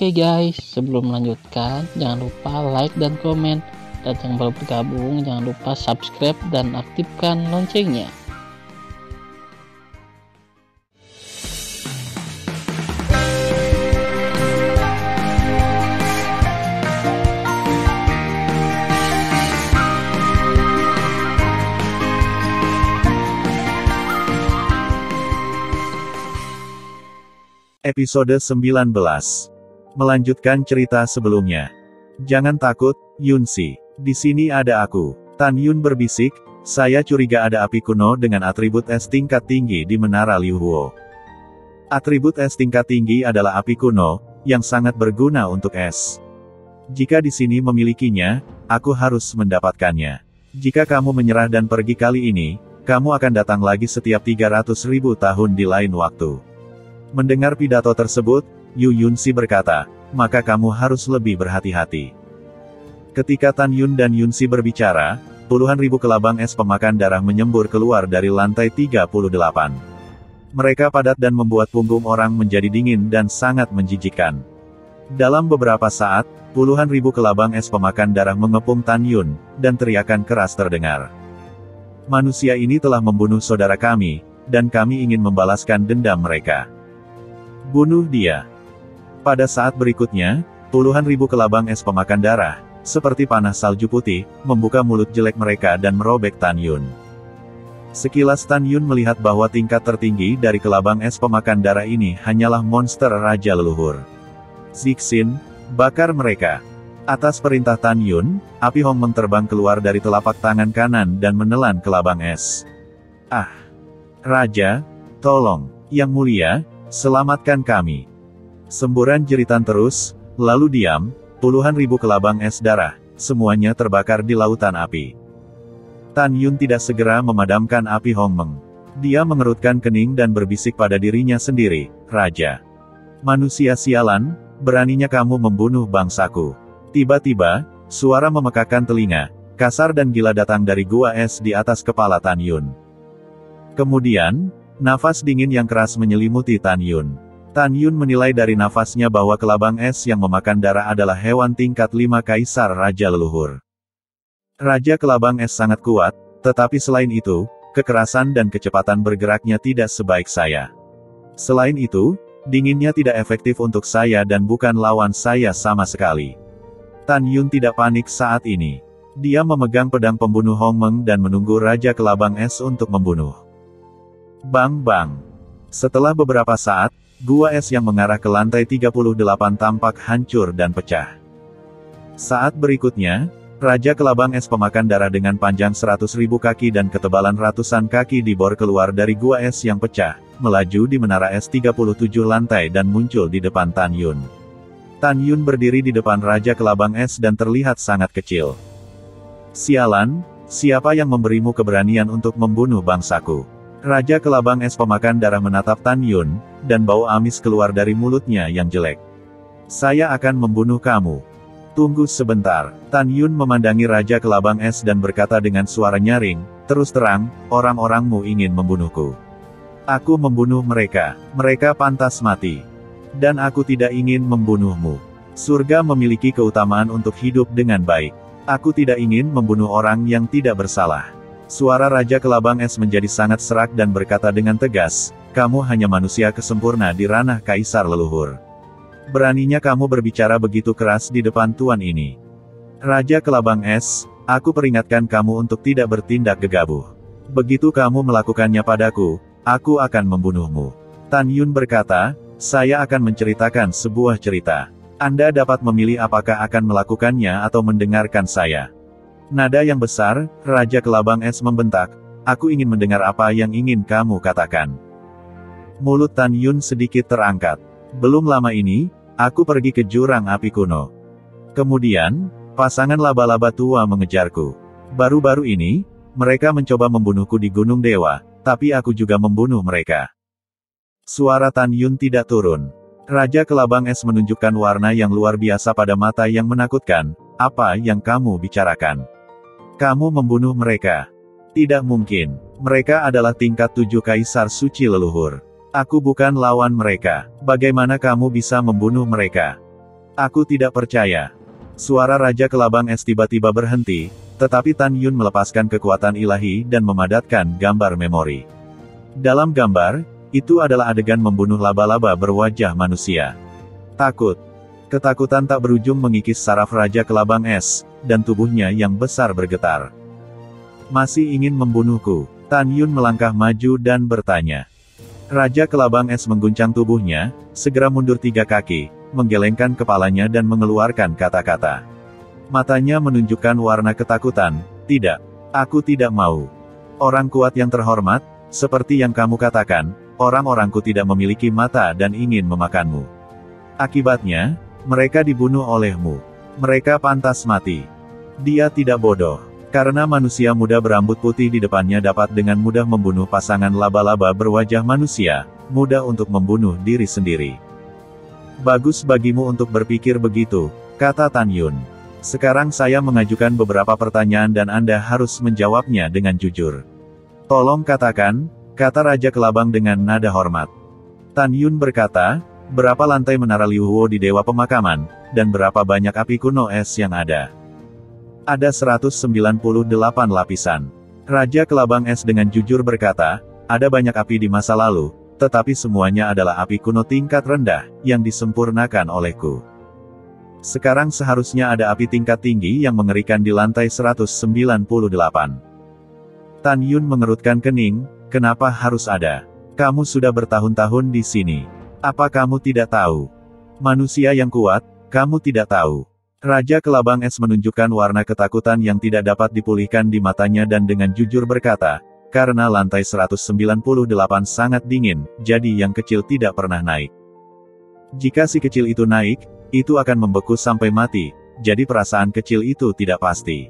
Oke guys, sebelum melanjutkan, jangan lupa like dan komen. Dan yang baru bergabung, jangan lupa subscribe dan aktifkan loncengnya. Episode 19. Melanjutkan cerita sebelumnya. Jangan takut, Yunsi. Di sini ada aku. Tan Yun berbisik, saya curiga ada api kuno dengan atribut es tingkat tinggi di Menara Liu Huo. Atribut es tingkat tinggi adalah api kuno, yang sangat berguna untuk es. Jika di sini memilikinya, aku harus mendapatkannya. Jika kamu menyerah dan pergi kali ini, kamu akan datang lagi setiap 300.000 tahun di lain waktu. Mendengar pidato tersebut, Yu Yunsi berkata, maka kamu harus lebih berhati-hati. Ketika Tan Yun dan Yunsi berbicara, puluhan ribu kelabang es pemakan darah menyembur keluar dari lantai 38. Mereka padat dan membuat punggung orang menjadi dingin dan sangat menjijikkan. Dalam beberapa saat, puluhan ribu kelabang es pemakan darah mengepung Tan Yun, dan teriakan keras terdengar. Manusia ini telah membunuh saudara kami, dan kami ingin membalaskan dendam mereka. Bunuh dia. Pada saat berikutnya, puluhan ribu kelabang es pemakan darah, seperti panah salju putih, membuka mulut jelek mereka dan merobek Tan Yun. Sekilas Tan Yun melihat bahwa tingkat tertinggi dari kelabang es pemakan darah ini hanyalah monster raja leluhur. Zixin, bakar mereka. Atas perintah Tan Yun, api Hongmeng terbang keluar dari telapak tangan kanan dan menelan kelabang es. Ah! Raja, tolong, Yang Mulia, selamatkan kami. Semburan jeritan terus, lalu diam, puluhan ribu kelabang es darah, semuanya terbakar di lautan api. Tan Yun tidak segera memadamkan api Hongmeng. Dia mengerutkan kening dan berbisik pada dirinya sendiri, Raja. Manusia sialan, beraninya kamu membunuh bangsaku. Tiba-tiba, suara memekakkan telinga, kasar dan gila datang dari gua es di atas kepala Tan Yun. Kemudian, nafas dingin yang keras menyelimuti Tan Yun. Tan Yun menilai dari nafasnya bahwa kelabang es yang memakan darah adalah hewan tingkat 5 kaisar raja leluhur. Raja kelabang es sangat kuat, tetapi selain itu, kekerasan dan kecepatan bergeraknya tidak sebaik saya. Selain itu, dinginnya tidak efektif untuk saya dan bukan lawan saya sama sekali. Tan Yun tidak panik saat ini. Dia memegang pedang pembunuh Hongmeng dan menunggu Raja kelabang es untuk membunuh. Bang-bang. Setelah beberapa saat, gua es yang mengarah ke lantai 38 tampak hancur dan pecah. Saat berikutnya, Raja kelabang es pemakan darah dengan panjang 100.000 kaki dan ketebalan ratusan kaki dibor keluar dari gua es yang pecah, melaju di menara es 37 lantai dan muncul di depan Tan Yun. Tan Yun berdiri di depan Raja kelabang es dan terlihat sangat kecil. Sialan, siapa yang memberimu keberanian untuk membunuh bangsaku? Raja kelabang es pemakan darah menatap Tan Yun, dan bau amis keluar dari mulutnya yang jelek. Saya akan membunuh kamu. Tunggu sebentar. Tan Yun memandangi Raja kelabang es dan berkata dengan suara nyaring, terus terang, orang-orangmu ingin membunuhku. Aku membunuh mereka. Mereka pantas mati. Dan aku tidak ingin membunuhmu. Surga memiliki keutamaan untuk hidup dengan baik. Aku tidak ingin membunuh orang yang tidak bersalah. Suara Raja kelabang es menjadi sangat serak dan berkata dengan tegas, kamu hanya manusia kesempurna di ranah kaisar leluhur. Beraninya kamu berbicara begitu keras di depan tuan ini. Raja kelabang es, aku peringatkan kamu untuk tidak bertindak gegabah. Begitu kamu melakukannya padaku, aku akan membunuhmu. Tan Yun berkata, saya akan menceritakan sebuah cerita. Anda dapat memilih apakah akan melakukannya atau mendengarkan saya. Nada yang besar, Raja kelabang es membentak, aku ingin mendengar apa yang ingin kamu katakan. Mulut Tan Yun sedikit terangkat. Belum lama ini, aku pergi ke jurang api kuno. Kemudian, pasangan laba-laba tua mengejarku. Baru-baru ini, mereka mencoba membunuhku di Gunung Dewa, tapi aku juga membunuh mereka. Suara Tan Yun tidak turun. Raja kelabang es menunjukkan warna yang luar biasa pada mata yang menakutkan, apa yang kamu bicarakan? Kamu membunuh mereka. Tidak mungkin. Mereka adalah tingkat 7 kaisar suci leluhur. Aku bukan lawan mereka. Bagaimana kamu bisa membunuh mereka? Aku tidak percaya. Suara Raja Kelabang Es tiba-tiba berhenti, tetapi Tan Yun melepaskan kekuatan ilahi dan memadatkan gambar memori. Dalam gambar, itu adalah adegan membunuh laba-laba berwajah manusia. Takut. Ketakutan tak berujung mengikis saraf Raja Kelabang Es, dan tubuhnya yang besar bergetar. Masih ingin membunuhku? Tan Yun melangkah maju dan bertanya. Raja Kelabang Es mengguncang tubuhnya, segera mundur 3 kaki, menggelengkan kepalanya dan mengeluarkan kata-kata. Matanya menunjukkan warna ketakutan. Tidak. Aku tidak mau. Orang kuat yang terhormat, seperti yang kamu katakan, orang-orangku tidak memiliki mata dan ingin memakanmu. Akibatnya, mereka dibunuh olehmu. Mereka pantas mati. Dia tidak bodoh. Karena manusia muda berambut putih di depannya dapat dengan mudah membunuh pasangan laba-laba berwajah manusia, mudah untuk membunuh diri sendiri. Bagus bagimu untuk berpikir begitu, kata Tan Yun. Sekarang saya mengajukan beberapa pertanyaan dan Anda harus menjawabnya dengan jujur. Tolong katakan, kata Raja Kelabang dengan nada hormat. Tan Yun berkata, berapa lantai menara Liu Huo di Dewa Pemakaman, dan berapa banyak api kuno es yang ada? Ada 198 lapisan. Raja Kelabang Es dengan jujur berkata, ada banyak api di masa lalu, tetapi semuanya adalah api kuno tingkat rendah, yang disempurnakan olehku. Sekarang seharusnya ada api tingkat tinggi yang mengerikan di lantai 198. Tan Yun mengerutkan kening, kenapa harus ada? Kamu sudah bertahun-tahun di sini. Apa kamu tidak tahu? Manusia yang kuat, kamu tidak tahu. Raja Kelabang Es menunjukkan warna ketakutan yang tidak dapat dipulihkan di matanya dan dengan jujur berkata, karena lantai 198 sangat dingin, jadi yang kecil tidak pernah naik. Jika si kecil itu naik, itu akan membeku sampai mati, jadi perasaan kecil itu tidak pasti.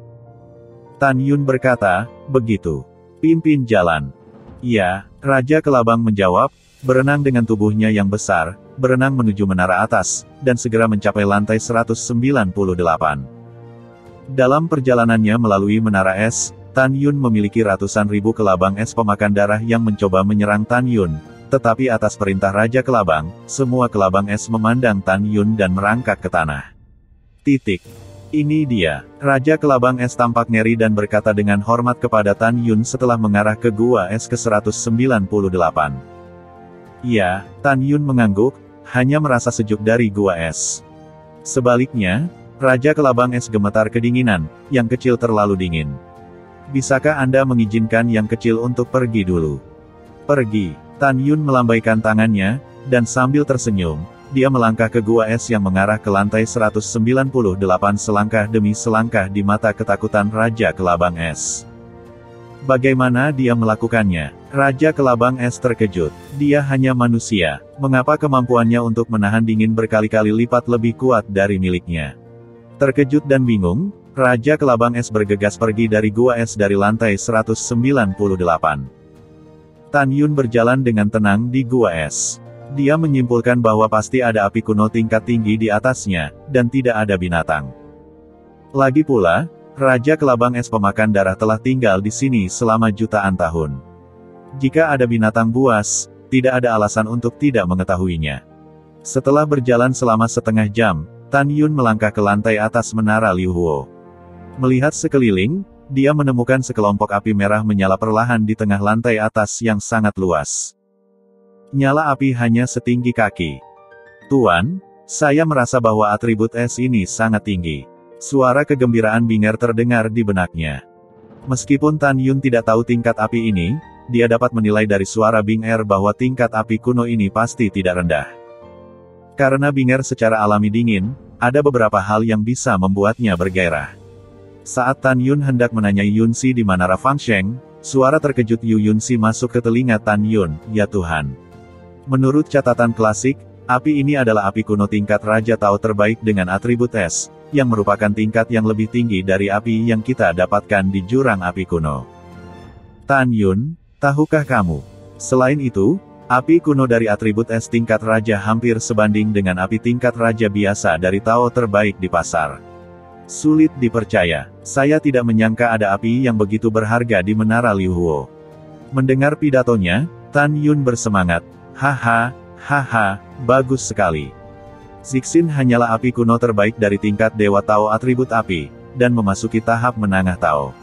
Tan Yun berkata, begitu. Pimpin jalan. Ya, Raja Kelabang menjawab, berenang dengan tubuhnya yang besar, berenang menuju menara atas, dan segera mencapai lantai 198. Dalam perjalanannya melalui menara es, Tan Yun memiliki ratusan ribu kelabang es pemakan darah yang mencoba menyerang Tan Yun, tetapi atas perintah Raja Kelabang, semua kelabang es memandang Tan Yun dan merangkak ke tanah. Titik. Ini dia. Raja Kelabang Es tampak ngeri dan berkata dengan hormat kepada Tan Yun setelah mengarah ke gua es ke-198. Ya, Tan Yun mengangguk, hanya merasa sejuk dari gua es. Sebaliknya, Raja Kelabang Es gemetar kedinginan, yang kecil terlalu dingin. Bisakah Anda mengizinkan yang kecil untuk pergi dulu? Pergi. Tan Yun melambaikan tangannya, dan sambil tersenyum, dia melangkah ke gua es yang mengarah ke lantai 198 selangkah demi selangkah di mata ketakutan Raja Kelabang Es. Bagaimana dia melakukannya? Raja Kelabang Es terkejut. Dia hanya manusia, mengapa kemampuannya untuk menahan dingin berkali-kali lipat lebih kuat dari miliknya? Terkejut dan bingung, Raja Kelabang Es bergegas pergi dari gua es dari lantai 198. Tan Yun berjalan dengan tenang di gua es. Dia menyimpulkan bahwa pasti ada api kuno tingkat tinggi di atasnya, dan tidak ada binatang. Lagi pula, Raja Kelabang Es pemakan darah telah tinggal di sini selama jutaan tahun. Jika ada binatang buas, tidak ada alasan untuk tidak mengetahuinya. Setelah berjalan selama setengah jam, Tan Yun melangkah ke lantai atas menara Liu Huo. Melihat sekeliling, dia menemukan sekelompok api merah menyala perlahan di tengah lantai atas yang sangat luas. Nyala api hanya setinggi kaki. Tuan, saya merasa bahwa atribut es ini sangat tinggi. Suara kegembiraan Binger terdengar di benaknya. Meskipun Tan Yun tidak tahu tingkat api ini, dia dapat menilai dari suara Binger bahwa tingkat api kuno ini pasti tidak rendah. Karena Binger secara alami dingin, ada beberapa hal yang bisa membuatnya bergairah. Saat Tan Yun hendak menanyai Yunsi di Menara Fangsheng, suara terkejut Yu Yunsi masuk ke telinga Tan Yun, ya Tuhan. Menurut catatan klasik, api ini adalah api kuno tingkat Raja Tao terbaik dengan atribut es, yang merupakan tingkat yang lebih tinggi dari api yang kita dapatkan di jurang api kuno. Tan Yun, tahukah kamu? Selain itu, api kuno dari atribut es tingkat Raja hampir sebanding dengan api tingkat Raja biasa dari Tao terbaik di pasar. Sulit dipercaya, saya tidak menyangka ada api yang begitu berharga di Menara Liu Huo. Mendengar pidatonya, Tan Yun bersemangat, haha, haha, bagus sekali. Zixin hanyalah api kuno terbaik dari tingkat Dewa Tao atribut api, dan memasuki tahap menengah Tao.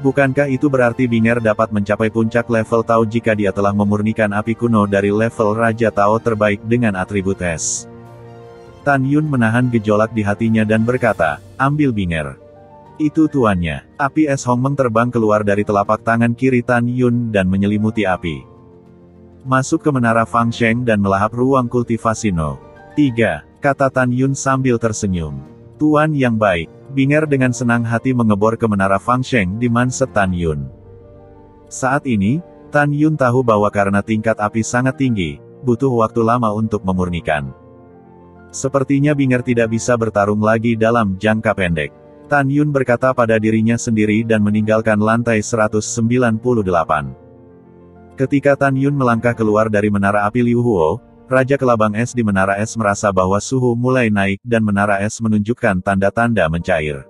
Bukankah itu berarti Binger dapat mencapai puncak level Tao jika dia telah memurnikan api kuno dari level Raja Tao terbaik dengan atribut es? Tan Yun menahan gejolak di hatinya dan berkata, ambil Binger. Itu tuannya. Api es Hongmeng terbang keluar dari telapak tangan kiri Tan Yun dan menyelimuti api. Masuk ke menara Fang Sheng dan melahap ruang kultivasi No. 3. Kata Tan Yun sambil tersenyum. Tuan yang baik. Binger dengan senang hati mengebor ke menara Fang Sheng di mindset Tan Yun. Saat ini, Tan Yun tahu bahwa karena tingkat api sangat tinggi, butuh waktu lama untuk memurnikan. Sepertinya Binger tidak bisa bertarung lagi dalam jangka pendek. Tan Yun berkata pada dirinya sendiri dan meninggalkan lantai 198. Ketika Tan Yun melangkah keluar dari menara api Liu Huo, Raja Kelabang Es di Menara Es merasa bahwa suhu mulai naik dan Menara Es menunjukkan tanda-tanda mencair.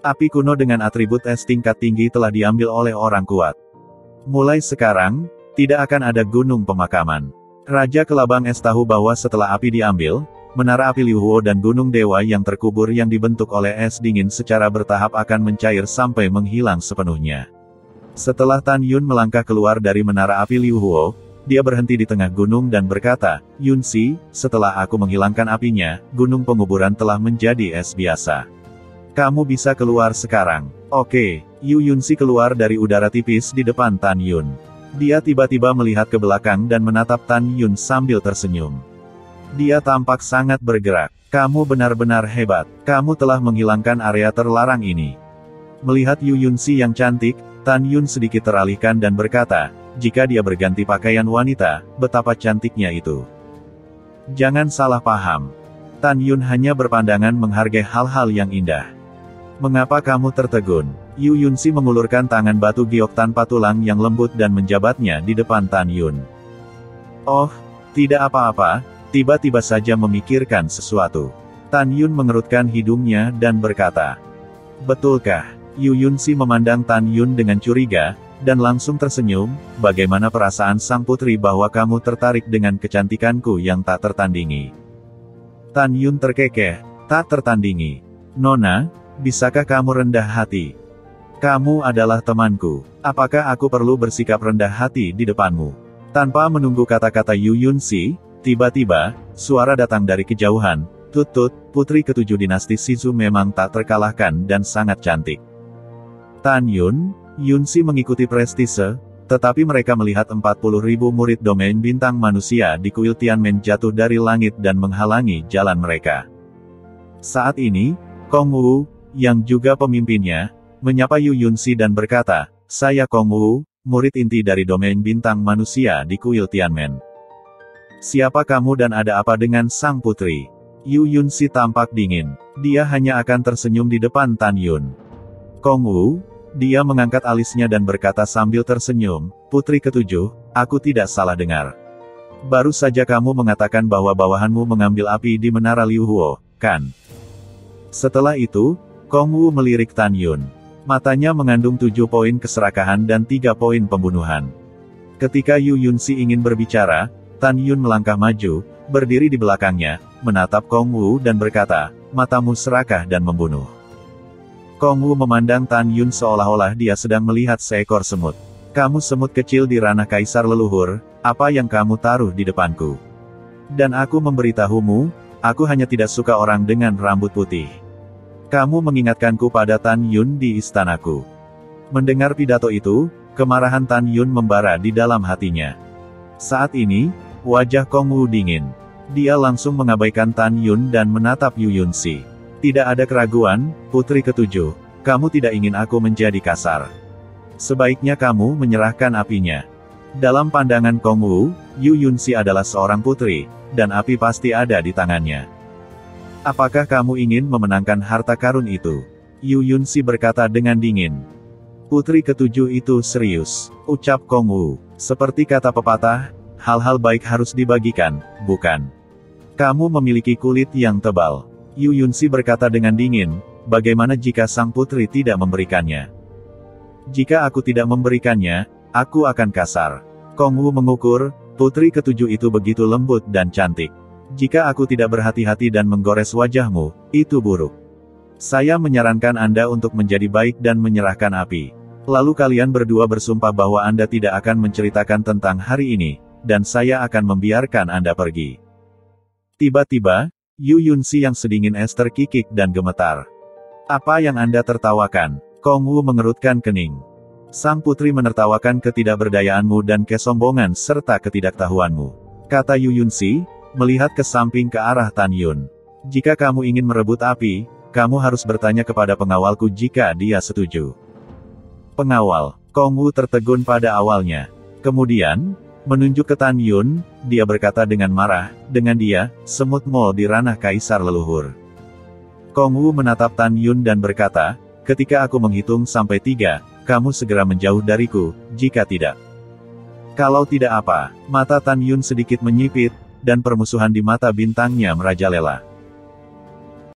Api kuno dengan atribut es tingkat tinggi telah diambil oleh orang kuat. Mulai sekarang, tidak akan ada gunung pemakaman. Raja Kelabang Es tahu bahwa setelah api diambil, Menara api Liu Huo dan Gunung Dewa yang terkubur yang dibentuk oleh es dingin secara bertahap akan mencair sampai menghilang sepenuhnya. Setelah Tan Yun melangkah keluar dari Menara api Liu Huo, dia berhenti di tengah gunung dan berkata, Yunsi, setelah aku menghilangkan apinya, gunung penguburan telah menjadi es biasa. Kamu bisa keluar sekarang. Oke. Yunsi keluar dari udara tipis di depan Tan Yun. Dia tiba-tiba melihat ke belakang dan menatap Tan Yun sambil tersenyum. Dia tampak sangat bergerak. Kamu benar-benar hebat. Kamu telah menghilangkan area terlarang ini. Melihat Yunsi yang cantik, Tan Yun sedikit teralihkan dan berkata, jika dia berganti pakaian wanita, betapa cantiknya itu. Jangan salah paham. Tan Yun hanya berpandangan menghargai hal-hal yang indah. Mengapa kamu tertegun? Yunsi mengulurkan tangan batu giok tanpa tulang yang lembut dan menjabatnya di depan Tan Yun. Oh, tidak apa-apa, tiba-tiba saja memikirkan sesuatu. Tan Yun mengerutkan hidungnya dan berkata, betulkah? Yunsi memandang Tan Yun dengan curiga, dan langsung tersenyum, bagaimana perasaan sang putri bahwa kamu tertarik dengan kecantikanku yang tak tertandingi? Tan Yun terkekeh, tak tertandingi. Nona, bisakah kamu rendah hati? Kamu adalah temanku. Apakah aku perlu bersikap rendah hati di depanmu? Tanpa menunggu kata-kata Yunsi, tiba-tiba, suara datang dari kejauhan, Tut-tut, putri ketujuh dinasti Shizu memang tak terkalahkan dan sangat cantik. Tan Yun, Yunsi mengikuti prestise, tetapi mereka melihat 40.000 murid domain bintang manusia di kuil Tianmen jatuh dari langit dan menghalangi jalan mereka. Saat ini, Kong Wu, yang juga pemimpinnya, menyapa Yunsi dan berkata, saya Kong Wu, murid inti dari domain bintang manusia di kuil Tianmen. Siapa kamu dan ada apa dengan sang putri? Yunsi tampak dingin. Dia hanya akan tersenyum di depan Tan Yun. Kong Wu, dia mengangkat alisnya dan berkata sambil tersenyum, putri ketujuh, aku tidak salah dengar. Baru saja kamu mengatakan bahwa bawahanmu mengambil api di Menara Liu Huo, kan? Setelah itu, Kong Wu melirik Tan Yun. Matanya mengandung 7 poin keserakahan dan 3 poin pembunuhan. Ketika Yunsi ingin berbicara, Tan Yun melangkah maju, berdiri di belakangnya, menatap Kong Wu dan berkata, matamu serakah dan membunuh. Kong Wu memandang Tan Yun seolah-olah dia sedang melihat seekor semut. Kamu semut kecil di ranah kaisar leluhur, apa yang kamu taruh di depanku? Dan aku memberitahumu, aku hanya tidak suka orang dengan rambut putih. Kamu mengingatkanku pada Tan Yun di istanaku. Mendengar pidato itu, kemarahan Tan Yun membara di dalam hatinya. Saat ini, wajah Kong Wu dingin. Dia langsung mengabaikan Tan Yun dan menatap Yunsi. Tidak ada keraguan, putri ketujuh, kamu tidak ingin aku menjadi kasar. Sebaiknya kamu menyerahkan apinya. Dalam pandangan Kong Wu, Yunsi adalah seorang putri, dan api pasti ada di tangannya. Apakah kamu ingin memenangkan harta karun itu? Yunsi berkata dengan dingin. Putri ketujuh itu serius, ucap Kong Wu. Seperti kata pepatah, hal-hal baik harus dibagikan, bukan? Kamu memiliki kulit yang tebal. Yunsi berkata dengan dingin, bagaimana jika sang putri tidak memberikannya? Jika aku tidak memberikannya, aku akan kasar. Kong Wu mengukur, putri ketujuh itu begitu lembut dan cantik. Jika aku tidak berhati-hati dan menggores wajahmu, itu buruk. Saya menyarankan Anda untuk menjadi baik dan menyerahkan api. Lalu kalian berdua bersumpah bahwa Anda tidak akan menceritakan tentang hari ini, dan saya akan membiarkan Anda pergi. Tiba-tiba, Yu Yunsi yang sedingin es terkikik dan gemetar. Apa yang Anda tertawakan? Kong Wu mengerutkan kening. Sang putri menertawakan ketidakberdayaanmu dan kesombongan serta ketidaktahuanmu, kata Yu Yunsi, melihat ke samping ke arah Tan Yun. Jika kamu ingin merebut api, kamu harus bertanya kepada pengawalku jika dia setuju. Pengawal, Kong Wu tertegun pada awalnya. Kemudian, menunjuk ke Tan Yun, dia berkata dengan marah, dengan dia, semut mol di ranah kaisar leluhur. Kong Wu menatap Tan Yun dan berkata, ketika aku menghitung sampai 3, kamu segera menjauh dariku, jika tidak. Kalau tidak apa, mata Tan Yun sedikit menyipit, dan permusuhan di mata bintangnya merajalela.